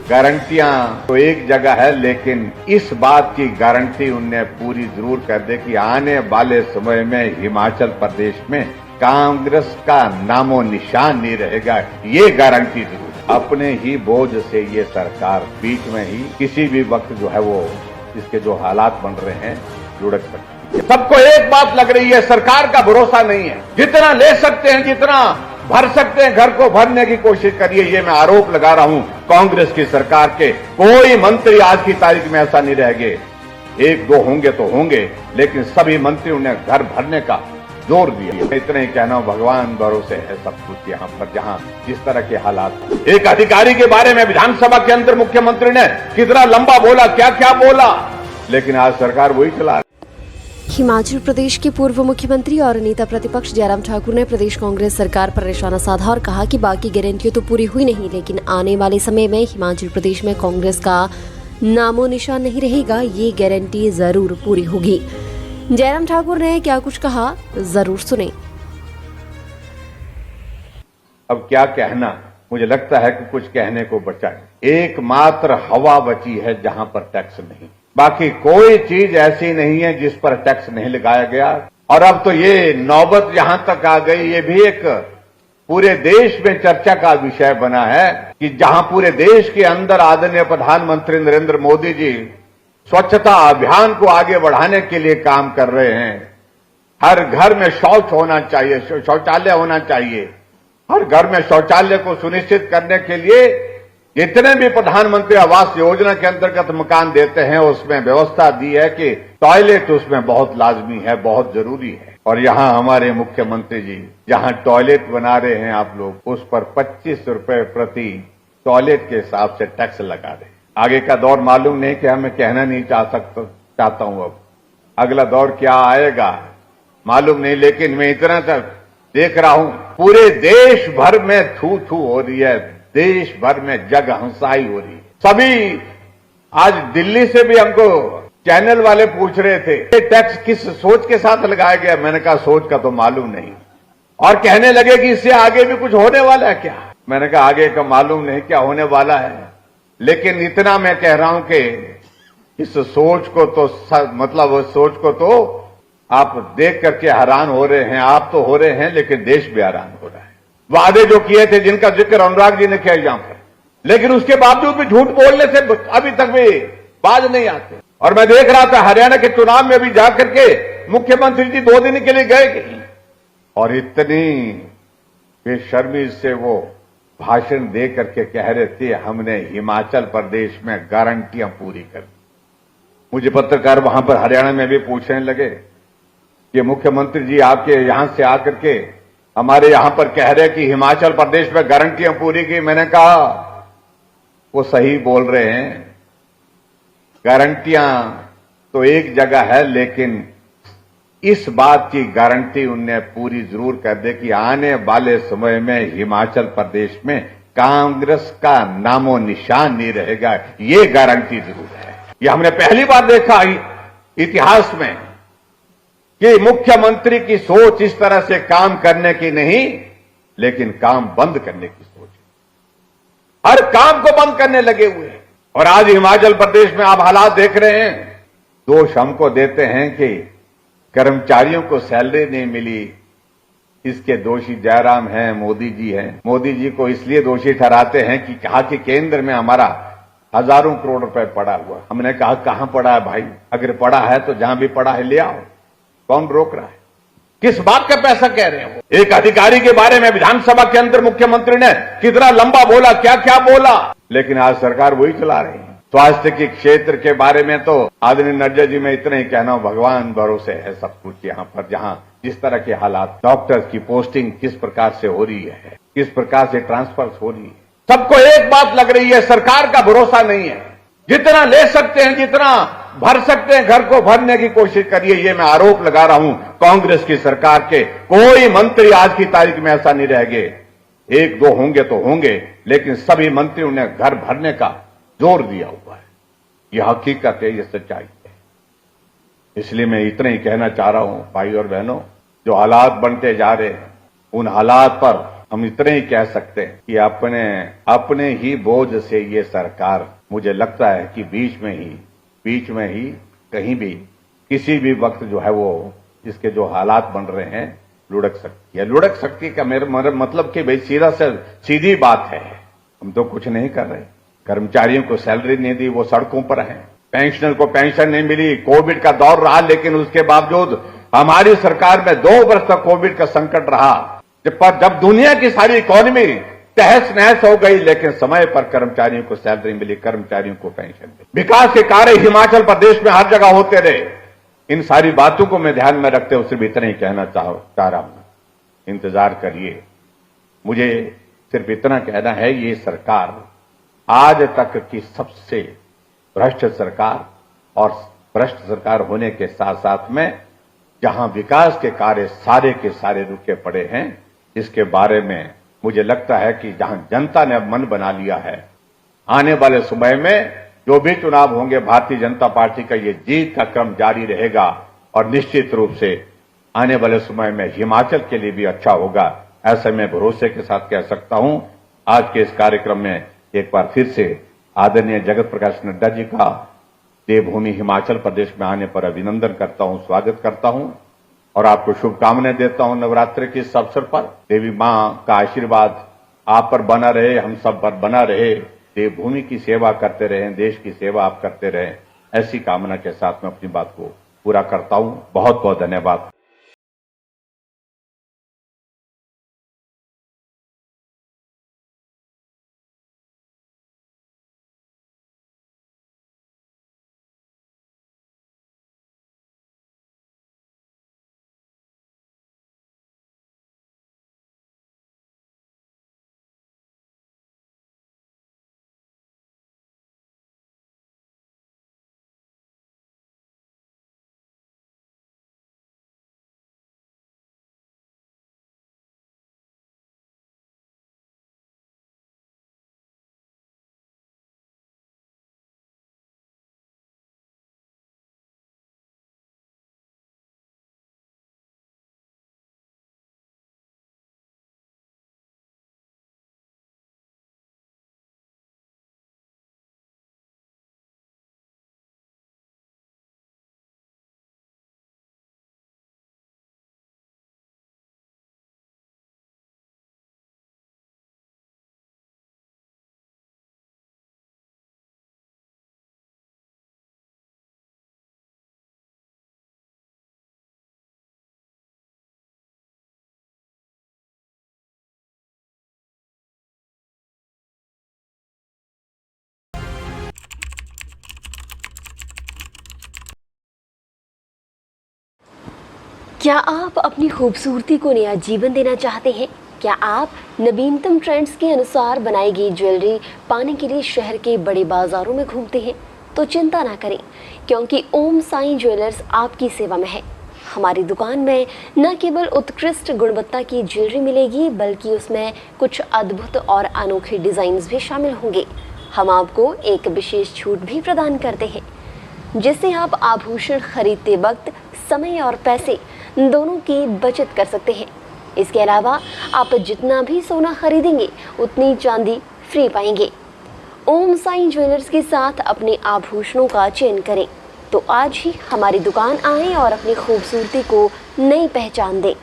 गारंटियां तो एक जगह है, लेकिन इस बात की गारंटी उन्हें पूरी जरूर कर दे कि आने वाले समय में हिमाचल प्रदेश में कांग्रेस का नामो निशान नहीं रहेगा। ये गारंटी जरूर। अपने ही बोझ से ये सरकार बीच में ही किसी भी वक्त जो है वो इसके जो हालात बन रहे हैं लुढ़क सकती है। सबको एक बात लग रही है, सरकार का भरोसा नहीं है। जितना ले सकते हैं, जितना भर सकते हैं, घर को भरने की कोशिश करिए। ये मैं आरोप लगा रहा हूं कांग्रेस की सरकार के। कोई मंत्री आज की तारीख में ऐसा नहीं रह गए। एक दो होंगे तो होंगे, लेकिन सभी मंत्रियों ने घर भरने का जोर दिया। इतना ही कहना, भगवान भरोसे है सब कुछ यहाँ पर, जहाँ जिस तरह के हालात। एक अधिकारी के बारे में विधानसभा के अंदर मुख्यमंत्री ने कितना लंबा बोला, क्या क्या बोला, लेकिन आज सरकार वही चला। हिमाचल प्रदेश के पूर्व मुख्यमंत्री और नेता प्रतिपक्ष जयराम ठाकुर ने प्रदेश कांग्रेस सरकार पर निशाना साधा और कहा कि बाकी गारंटियां तो पूरी हुई नहीं, लेकिन आने वाले समय में हिमाचल प्रदेश में कांग्रेस का नामो निशान नहीं रहेगा। ये गारंटी जरूर पूरी होगी। जयराम ठाकुर ने क्या कुछ कहा, जरूर सुने। अब क्या कहना, मुझे लगता है कि कुछ कहने को बचा है। एकमात्र हवा बची है जहां पर टैक्स नहीं, बाकी कोई चीज ऐसी नहीं है जिस पर टैक्स नहीं लगाया गया। और अब तो ये नौबत यहां तक आ गई, ये भी एक पूरे देश में चर्चा का विषय बना है कि जहां पूरे देश के अंदर आदरणीय प्रधानमंत्री नरेंद्र मोदी जी स्वच्छता अभियान को आगे बढ़ाने के लिए काम कर रहे हैं। हर घर में शौच होना चाहिए, शौचालय होना चाहिए। हर घर में शौचालय को सुनिश्चित करने के लिए जितने भी प्रधानमंत्री आवास योजना के अंतर्गत मकान देते हैं, उसमें व्यवस्था दी है कि टॉयलेट उसमें बहुत लाजमी है, बहुत जरूरी है। और यहां हमारे मुख्यमंत्री जी जहां टॉयलेट बना रहे हैं आप लोग, उस पर 25 रुपए प्रति टॉयलेट के हिसाब से टैक्स लगा रहे हैं। आगे का दौर मालूम नहीं कि मैं कहना नहीं चाहता हूं। अब अगला दौर क्या आएगा मालूम नहीं, लेकिन मैं इतना तक देख रहा हूं, पूरे देश भर में थू थू हो रही है, देश भर में जग हंसाई हो रही है। सभी आज दिल्ली से भी हमको चैनल वाले पूछ रहे थे कि टैक्स किस सोच के साथ लगाया गया। मैंने कहा सोच का तो मालूम नहीं, और कहने लगे कि इससे आगे भी कुछ होने वाला है क्या। मैंने कहा आगे का मालूम नहीं क्या होने वाला है, लेकिन इतना मैं कह रहा हूं कि इस सोच को तो मतलब उस सोच को तो आप देख करके हैरान हो रहे हैं। आप तो हो रहे हैं, लेकिन देश भी हैरान हो रहा है। वादे जो किए थे, जिनका जिक्र अनुराग जी ने किया यहां पर, लेकिन उसके बावजूद भी झूठ बोलने से अभी तक भी बाज नहीं आते। और मैं देख रहा था हरियाणा के चुनाव में भी जाकर के मुख्यमंत्री जी 2 दिन के लिए गए कहीं, और इतनी बेशर्मी से वो भाषण दे करके कह रहे थे हमने हिमाचल प्रदेश में गारंटियां पूरी कर दी। मुझे पत्रकार वहां पर हरियाणा में भी पूछने लगे कि मुख्यमंत्री जी आपके यहां से आकर के हमारे यहां पर कह रहे कि हिमाचल प्रदेश में गारंटियां पूरी की। मैंने कहा वो सही बोल रहे हैं, गारंटियां तो एक जगह है, लेकिन इस बात की गारंटी उन्हें पूरी जरूर कर दे कि आने वाले समय में हिमाचल प्रदेश में कांग्रेस का नामो निशान नहीं रहेगा। ये गारंटी जरूर है। ये हमने पहली बार देखा इतिहास में कि मुख्यमंत्री की सोच इस तरह से काम करने की नहीं, लेकिन काम बंद करने की सोच। हर काम को बंद करने लगे हुए हैं। और आज हिमाचल प्रदेश में आप हालात देख रहे हैं। दोष हमको देते हैं कि कर्मचारियों को सैलरी नहीं मिली, इसके दोषी जयराम हैं, मोदी जी हैं। मोदी जी को इसलिए दोषी ठहराते हैं कि कहा कि केंद्र में हमारा हजारों करोड़ रुपए पड़ा हुआ। हमने कहा कहां पड़ा है भाई, अगर पड़ा है तो जहां भी पड़ा है ले आओ, कौन रोक रहा है। किस बात का पैसा कह रहे हैं। एक अधिकारी के बारे में विधानसभा के अंदर मुख्यमंत्री ने कितना लंबा बोला, क्या क्या बोला, लेकिन आज सरकार वही चला रही है। स्वास्थ्य के क्षेत्र के बारे में तो आदरणीय नड्डा जी, मैं इतना ही कहना, भगवान भरोसे है सब कुछ यहाँ पर, जहाँ जिस तरह के हालात, डॉक्टर्स की पोस्टिंग किस प्रकार से हो रही है, किस प्रकार से ट्रांसफर हो रही है। सबको एक बात लग रही है, सरकार का भरोसा नहीं है। जितना ले सकते हैं, जितना भर सकते हैं, घर को भरने की कोशिश करिए। ये मैं आरोप लगा रहा हूं कांग्रेस की सरकार के। कोई मंत्री आज की तारीख में ऐसा नहीं रह गए। एक दो होंगे तो होंगे, लेकिन सभी मंत्रियों ने घर भरने का जोर दिया हुआ है। यह हकीकत है, यह सच्चाई है। इसलिए मैं इतना ही कहना चाह रहा हूं भाई और बहनों, जो हालात बनते जा रहे हैं, उन हालात पर हम इतने ही कह सकते हैं कि अपने ही बोझ से ये सरकार, मुझे लगता है कि बीच में ही कहीं भी किसी भी वक्त जो है वो इसके जो हालात बन रहे हैं लुढ़क सकती है। लुढ़क सकती का मेरा मतलब कि भाई सीधी बात है, हम तो कुछ नहीं कर रहे। कर्मचारियों को सैलरी नहीं दी, वो सड़कों पर हैं। पेंशनर को पेंशन नहीं मिली, कोविड का दौर रहा, लेकिन उसके बावजूद हमारी सरकार में 2 वर्ष तक कोविड का संकट रहा, जब दुनिया की सारी इकोनॉमी तहस नहस हो गई, लेकिन समय पर कर्मचारियों को सैलरी मिली, कर्मचारियों को पेंशन मिली। विकास के कार्य हिमाचल प्रदेश में हर जगह होते रहे। इन सारी बातों को मैं ध्यान में रखते हुए सिर्फ इतना ही कहना चाह रहा हूं, इंतजार करिए। मुझे सिर्फ इतना कहना है, ये सरकार आज तक की सबसे भ्रष्ट सरकार, और भ्रष्ट सरकार होने के साथ साथ में जहां विकास के कार्य सारे के सारे रुके पड़े हैं, इसके बारे में मुझे लगता है कि जहां जनता ने मन बना लिया है, आने वाले समय में जो भी चुनाव होंगे, भारतीय जनता पार्टी का ये जीत का क्रम जारी रहेगा और निश्चित रूप से आने वाले समय में हिमाचल के लिए भी अच्छा होगा, ऐसे मैं भरोसे के साथ कह सकता हूं। आज के इस कार्यक्रम में एक बार फिर से आदरणीय जगत प्रकाश नड्डा जी का देवभूमि हिमाचल प्रदेश में आने पर अभिनंदन करता हूं, स्वागत करता हूं और आपको शुभकामनाएं देता हूं नवरात्रि के इस अवसर पर। देवी मां का आशीर्वाद आप पर बना रहे, हम सब पर बना रहे, देवभूमि की सेवा करते रहें, देश की सेवा आप करते रहें, ऐसी कामना के साथ मैं अपनी बात को पूरा करता हूं। बहुत बहुत धन्यवाद। क्या आप अपनी खूबसूरती को नया जीवन देना चाहते हैं? क्या आप नवीनतम ट्रेंड्स के अनुसार बनाई गई ज्वेलरी पाने के लिए शहर के बड़े बाजारों में घूमते हैं? तो चिंता ना करें, क्योंकि ओम साईं ज्वेलर्स आपकी सेवा में है। हमारी दुकान में न केवल उत्कृष्ट गुणवत्ता की ज्वेलरी मिलेगी, बल्कि उसमें कुछ अद्भुत और अनोखे डिजाइन्स भी शामिल होंगे। हम आपको एक विशेष छूट भी प्रदान करते हैं, जिससे आप आभूषण खरीदते वक्त समय और पैसे दोनों की बचत कर सकते हैं। इसके अलावा आप जितना भी सोना खरीदेंगे, उतनी चांदी फ्री पाएंगे। ओम साईं ज्वेलर्स के साथ अपने आभूषणों का चयन करें, तो आज ही हमारी दुकान आएं और अपनी खूबसूरती को नई पहचान दें।